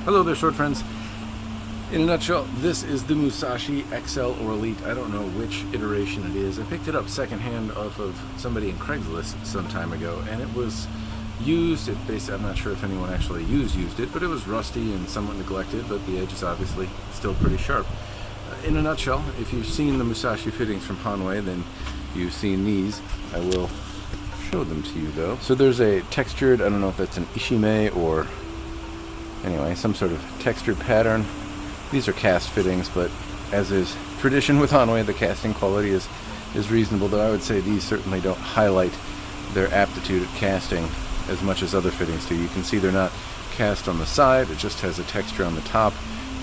Hello there, sword friends. In a nutshell, this is the Musashi XL or Elite. I don't know which iteration it is. I picked it up secondhand off of somebody in Craigslist some time ago, and it was used. I'm not sure if anyone actually used it, but it was rusty and somewhat neglected, but the edge is obviously still pretty sharp. In a nutshell, if you've seen the Musashi Fittings from Hanwei, then you've seen these. I will show them to you though. So there's a textured, I don't know if that's an ishime or anyway, some sort of textured pattern. These are cast fittings, but as is tradition with Hanwei, the casting quality is reasonable, though I would say these certainly don't highlight their aptitude at casting as much as other fittings do. You can see they're not cast on the side, it just has a texture on the top,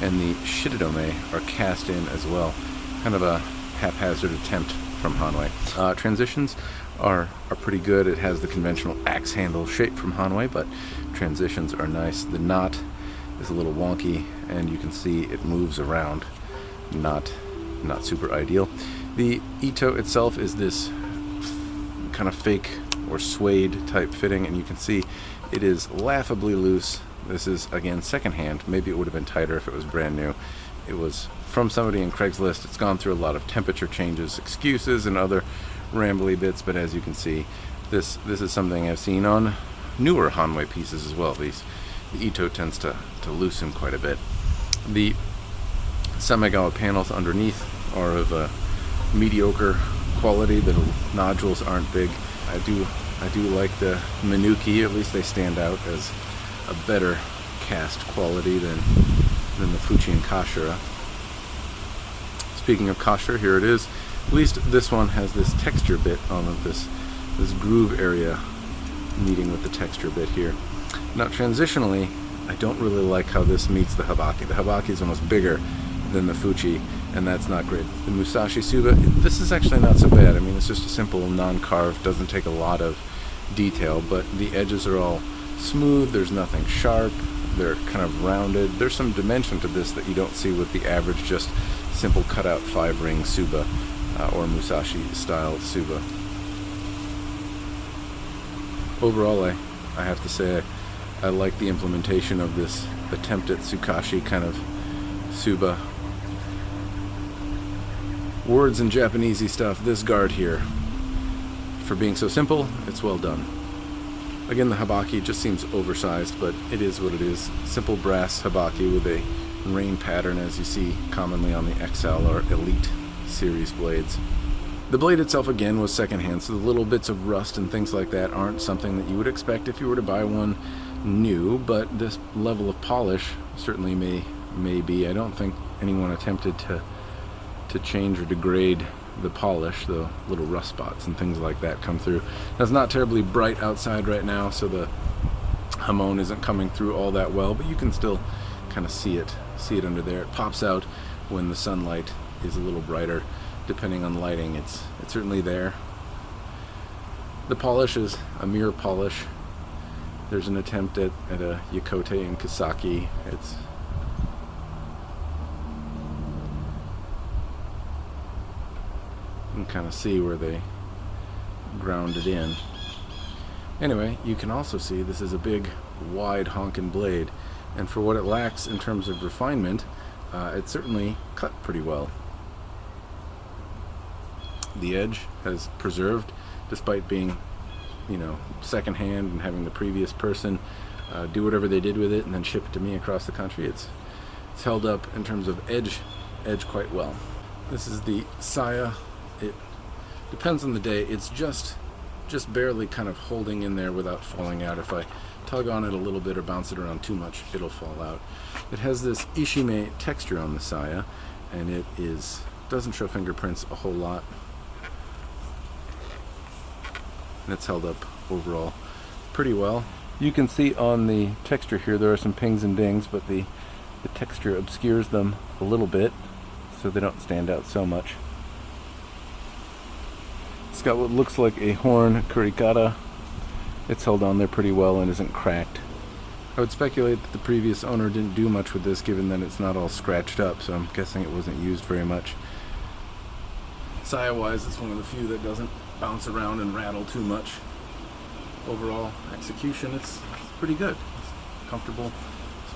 and the shitodome are cast in as well. Kind of a haphazard attempt from Hanwei. Transitions are pretty good. It has the conventional axe handle shape from Hanwei, but transitions are nice. The knot is a little wonky, and you can see it moves around. Not super ideal. The Ito itself is this kind of fake or suede type fitting, and you can see it is laughably loose. This is, again, secondhand. Maybe it would have been tighter if it was brand new. It was from somebody in Craigslist. It's gone through a lot of temperature changes, excuses, and other rambly bits, but as you can see, this is something I've seen on newer Hanwei pieces as well. The Ito tends to loosen quite a bit. The Samigawa panels underneath are of a mediocre quality. The nodules aren't big. I do like the Minuki. At least they stand out as a better cast quality than the Fuchi and Kashira. Speaking of Kashira, here it is. At least this one has this texture bit on this groove area meeting with the texture bit here. Now transitionally, I don't really like how this meets the habaki. The habaki is almost bigger than the Fuchi, and that's not great. The Musashi tsuba, this is actually not so bad. I mean, it's just a simple non-carved, doesn't take a lot of detail, but the edges are all smooth, there's nothing sharp, they're kind of rounded. There's some dimension to this that you don't see with the average just simple cutout 5-ring tsuba or Musashi style tsuba. Overall, I have to say I like the implementation of this attempt at Tsukashi kind of tsuba. Words in Japanesey stuff, this guard here, for being so simple, it's well done. Again, the habaki just seems oversized, but it is what it is. Simple brass habaki with a rain pattern, as you see commonly on the XL or Elite series blades. The blade itself, again, was secondhand, so the little bits of rust and things like that aren't something that you would expect if you were to buy one new, but this level of polish certainly may be. I don't think anyone attempted to change or degrade the polish. The little rust spots and things like that come through. Now, it's not terribly bright outside right now, so the hamon isn't coming through all that well, but you can still kind of see it under there. It pops out when the sunlight is a little brighter. Depending on lighting, it's certainly there. The polish is a mirror polish. There's an attempt at a Yakote and Kasaki. You can kind of see where they ground it in. Anyway, you can also see this is a big, wide honkin' blade, and for what it lacks in terms of refinement, it certainly cut pretty well. The edge has preserved, despite being, secondhand and having the previous person do whatever they did with it and then ship it to me across the country. It's held up in terms of edge quite well. This is the saya. It depends on the day. It's just barely kind of holding in there without falling out. If I tug on it a little bit or bounce it around too much, it'll fall out. It has this ishime texture on the saya, and it doesn't show fingerprints a whole lot. And it's held up overall pretty well. You can see on the texture here there are some pings and dings, but the texture obscures them a little bit, so they don't stand out so much. It's got what looks like a horn kurikata. It's held on there pretty well and isn't cracked. I would speculate that the previous owner didn't do much with this, given that it's not all scratched up, so I'm guessing it wasn't used very much. Saya-wise, it's one of the few that doesn't bounce around and rattle too much. Overall execution, it's pretty good. It's comfortable,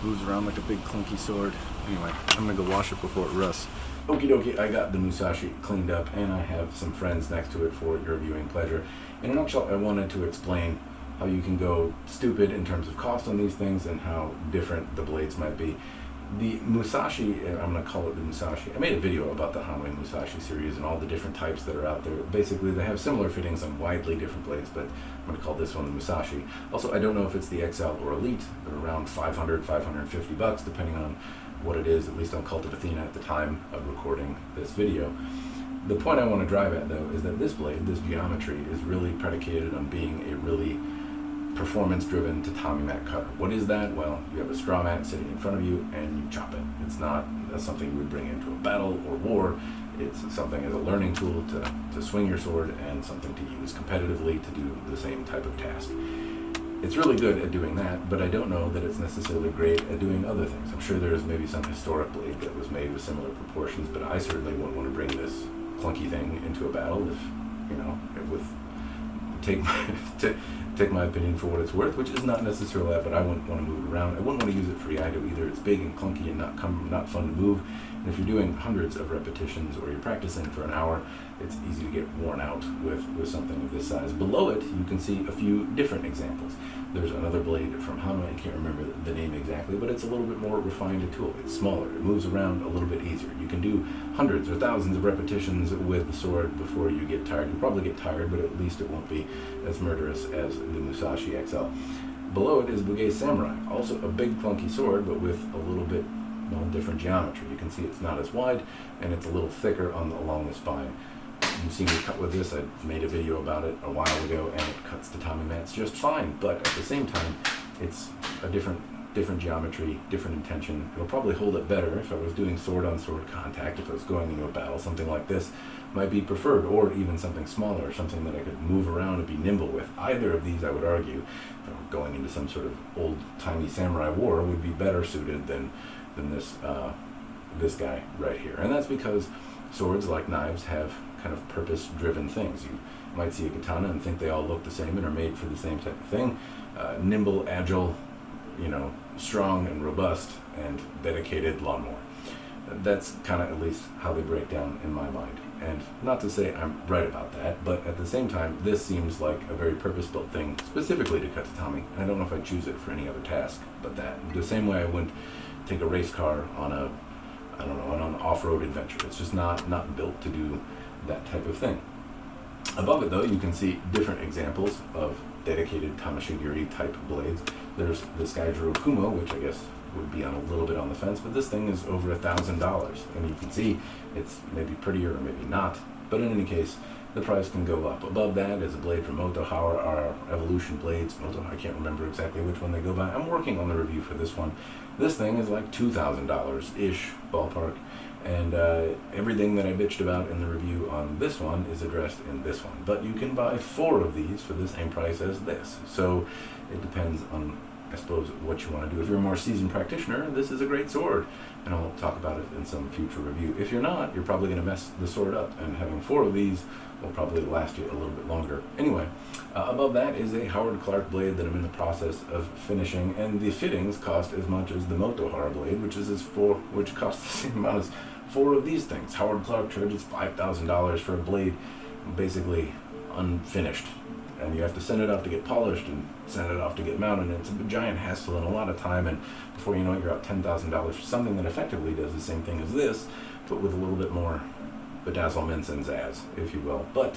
Moves around like a big clunky sword. Anyway, I'm gonna go wash it before it rusts. Okie dokie, I got the Musashi cleaned up, and I have some friends next to it for your viewing pleasure. In a nutshell, I wanted to explain how you can go stupid in terms of cost on these things and how different the blades might be. The Musashi, I'm going to call it the Musashi. I made a video about the Hanwei Musashi series and all the different types that are out there. Basically, they have similar fittings on widely different blades, but I'm going to call this one the Musashi. Also, I don't know if it's the XL or Elite. They're around 500, 550 bucks, depending on what it is, at least on Cult of Athena at the time of recording this video. The point I want to drive at, though, is that this blade, this geometry, is really predicated on being a really performance-driven tatami mat cutter. What is that? Well, you have a straw mat sitting in front of you and you chop it. It's not something you would bring into a battle or war. It's something as a learning tool to swing your sword and something to use competitively to do the same type of task. It's really good at doing that, but I don't know that it's necessarily great at doing other things. I'm sure there is maybe some historic blade that was made with similar proportions, but I certainly wouldn't want to bring this clunky thing into a battle if, you know, take my opinion for what it's worth, which is not necessarily that, but I wouldn't want to move it around. I wouldn't want to use it for Reivew either. It's big and clunky and not fun to move. And if you're doing hundreds of repetitions or you're practicing for an hour, it's easy to get worn out with something of this size. Below it, you can see a few different examples. There's another blade from Hanwei. I can't remember the name exactly, but it's a little bit more refined a tool. It's smaller. It moves around a little bit easier. You can do hundreds or thousands of repetitions with the sword before you get tired. You'll probably get tired, but at least it won't be as murderous as the Musashi XL. Below it is Bugei Samurai, also a big clunky sword, but with a little bit different geometry. You can see it's not as wide, and it's a little thicker along the spine. You've seen me cut with this. I made a video about it a while ago, and it cuts tatami mats just fine, but at the same time, it's a different geometry, different intention. It'll probably hold it better if I was doing sword-on-sword contact. If I was going into a battle, something like this might be preferred, or even something smaller, something that I could move around and be nimble with. Either of these, I would argue, if I were going into some sort of old-timey samurai war, would be better suited than this guy right here. And that's because swords, like knives, have kind of purpose-driven things. You might see a katana and think they all look the same and are made for the same type of thing. Nimble, agile, strong and robust and dedicated lawnmower. That's kind of at least how they break down in my mind. And not to say I'm right about that, but at the same time, this seems like a very purpose-built thing specifically to cut tatami. I don't know if I'd choose it for any other task but that. The same way I wouldn't take a race car on on an off-road adventure. It's just not built to do that type of thing. Above it, though, you can see different examples of dedicated tamashigiri type blades. There's the Skyjiro Kumo, which I guess would be on a little bit on the fence, but this thing is over $1,000, and you can see it's maybe prettier or maybe not, but in any case, the price can go up. Above that is a blade from Moto-haba, our evolution blades. I can't remember exactly which one they go by. I'm working on the review for this one. This thing is like $2,000-ish ballpark, and everything that I bitched about in the review on this one is addressed in this one. But you can buy 4 of these for the same price as this. So it depends on, I suppose, what you want to do. If you're a more seasoned practitioner, this is a great sword, and I'll talk about it in some future review. If you're not, you're probably going to mess the sword up, and having 4 of these will probably last you a little bit longer. Anyway, above that is a Howard Clark blade that I'm in the process of finishing, and the fittings cost as much as the Moto-haba blade, which costs the same amount as 4 of these things. Howard Clark charges $5,000 for a blade basically unfinished, and you have to send it off to get polished and send it off to get mounted, and it's a giant hassle and a lot of time, and before you know it, you're out $10,000 for something that effectively does the same thing as this, but with a little bit more bedazzlements and zazz, if you will. But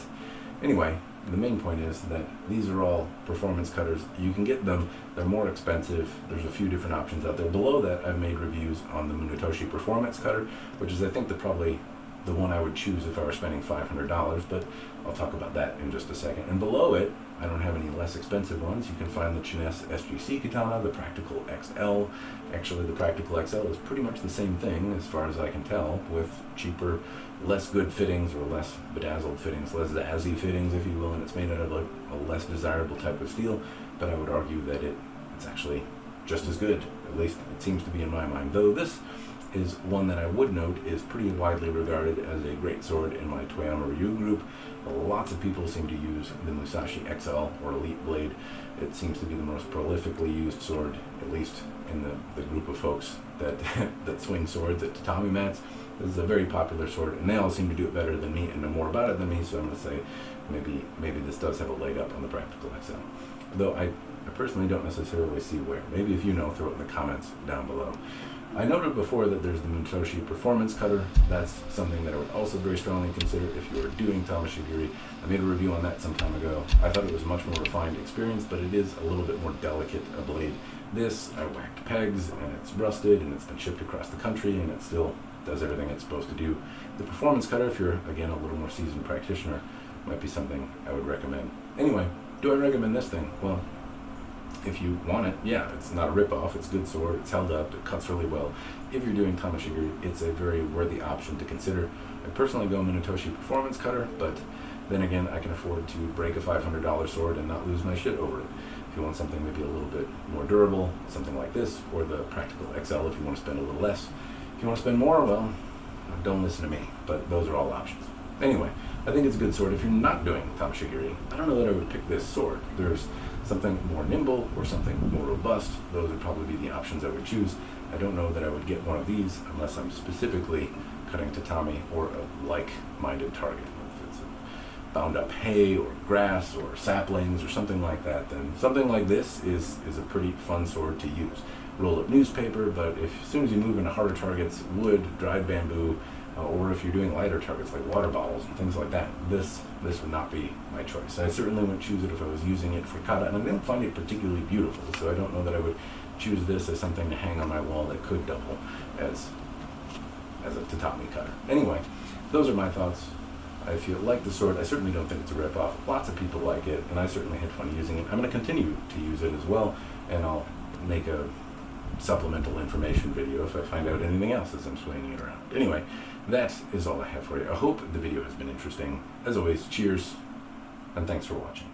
anyway, the main point is that these are all performance cutters. You can get them, they're more expensive. There's a few different options out there. Below that, I've made reviews on the Munetoshi Performance Cutter, which is, I think, probably the one I would choose if I were spending $500, but I'll talk about that in just a second. And below it, I don't have any less expensive ones. You can find the Chines SGC Katana, the Practical XL. Actually, the Practical XL is pretty much the same thing, as far as I can tell, with cheaper, less good fittings, or less bedazzled fittings, less zazzy fittings, if you will, and it's made out of a less desirable type of steel, but I would argue that it's actually just as good. At least it seems to be in my mind. Though this is one that I would note is pretty widely regarded as a great sword in my Toyama review group. Lots of people seem to use the Musashi XL or Elite blade. It seems to be the most prolifically used sword, at least in the group of folks that that swing swords at tatami mats. This is a very popular sword, and they all seem to do it better than me and know more about it than me, so I'm going to say maybe this does have a leg up on the Practical XL. Though I personally don't necessarily see where. Maybe if you know, throw it in the comments down below. I noted before that there's the Musashi Performance Cutter. That's something that I would also very strongly consider if you are doing tamashigiri. I made a review on that some time ago. I thought it was a much more refined experience, but it is a little bit more delicate a blade. This, I whacked pegs, and it's rusted, and it's been shipped across the country, and it still does everything it's supposed to do. The Performance Cutter, if you're, again, a little more seasoned practitioner, might be something I would recommend. Anyway, do I recommend this thing? Well, if you want it, yeah, it's not a rip-off, it's a good sword, it's held up, it cuts really well. If you're doing tamashigiri, it's a very worthy option to consider. I personally go Musashi Performance Cutter, but then again, I can afford to break a $500 sword and not lose my shit over it. If you want something maybe a little bit more durable, something like this, or the Practical XL if you want to spend a little less. If you want to spend more, well, don't listen to me, but those are all options. Anyway, I think it's a good sword. If you're not doing tamashigiri, I don't know that I would pick this sword. There's something more nimble or something more robust. Those would probably be the options I would choose. I don't know that I would get one of these unless I'm specifically cutting tatami or a like-minded target. If it's bound up hay or grass or saplings or something like that, then something like this is a pretty fun sword to use. Roll up newspaper, but as soon as you move into harder targets, wood, dried bamboo, or if you're doing lighter targets like water bottles and things like that, this would not be my choice. I certainly wouldn't choose it if I was using it for kata, and I didn't find it particularly beautiful, so I don't know that I would choose this as something to hang on my wall that could double as a tatami cutter. Anyway, those are my thoughts. If you like the sword, I certainly don't think it's a rip-off. Lots of people like it, and I certainly had fun using it. I'm going to continue to use it as well, and I'll make a supplemental information video if I find out anything else as I'm swinging it around. Anyway, that is all I have for you. I hope the video has been interesting. As always, cheers, and thanks for watching.